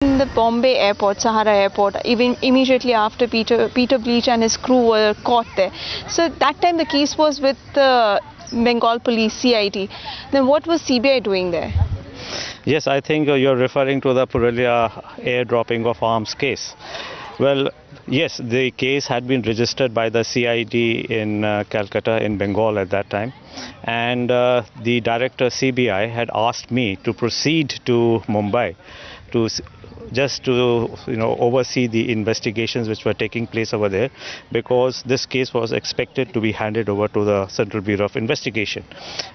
In the Bombay airport, Sahara airport, even immediately after Peter Bleach and his crew were caught there. So that time the case was with the Bengal police, CID. Then what was CBI doing there? Yes, I think you're referring to the Purulia airdropping of arms case. Well, yes, the case had been registered by the CID in Calcutta in Bengal at that time, and the director CBI had asked me to proceed to Mumbai to just to oversee the investigations which were taking place over there, because this case was expected to be handed over to the Central Bureau of Investigation,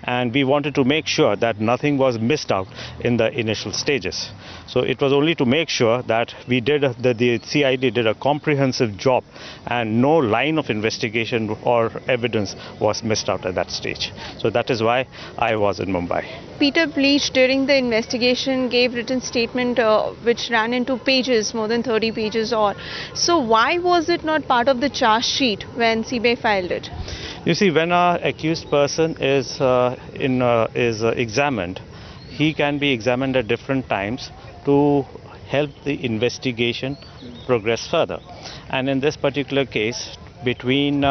and we wanted to make sure that nothing was missed out in the initial stages. So it was only to make sure that the CID did a comprehensive job and no line of investigation or evidence was missed out at that stage. So that is why I was in Mumbai. Peter Bleach during the investigation gave written statement which ran into pages, more than 30 pages or so. Why was it not part of the charge sheet when CBI filed it? You see, when an accused person is examined, he can be examined at different times to help the investigation progress further. And in this particular case, between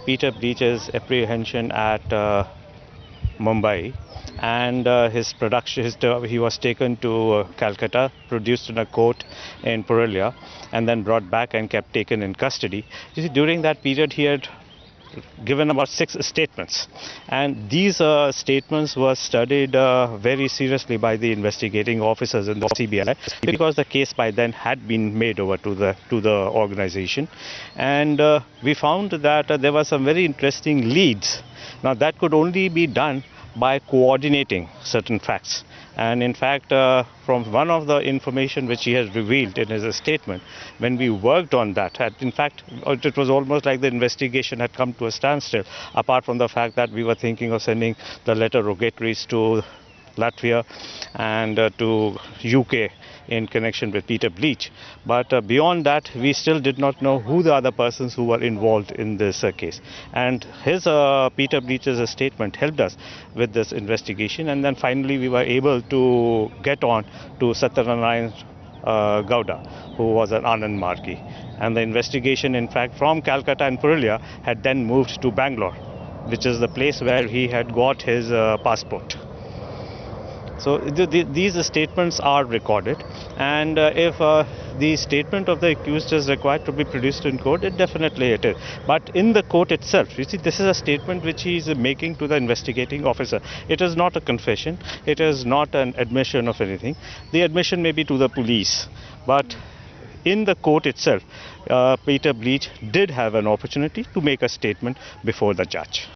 Peter Bleach's apprehension at Mumbai and his production, he was taken to Calcutta, produced in a court in Purulia, and then brought back and kept taken in custody. You see, during that period he had given about 6 statements, and these statements were studied very seriously by the investigating officers in the CBI, because the case by then had been made over to the organization, and we found that there were some very interesting leads. Now that could only be done by coordinating certain facts, and in fact from one of the information which he has revealed in his statement, when we worked on that, in fact it was almost like the investigation had come to a standstill, apart from the fact that we were thinking of sending the letter rogatories to Latvia and to UK in connection with Peter Bleach. But beyond that, we still did not know who the other persons who were involved in this case. And his Peter Bleach's statement helped us with this investigation. And then finally, we were able to get on to Satyanarayan Gowda, who was an Anand Margi. And the investigation, in fact, from Calcutta and Purulia had then moved to Bangalore, which is the place where he had got his passport. So these statements are recorded, and if the statement of the accused is required to be produced in court, it definitely it is. But in the court itself, you see, this is a statement which he is making to the investigating officer. It is not a confession, it is not an admission of anything. The admission may be to the police, but in the court itself, Peter Bleach did have an opportunity to make a statement before the judge.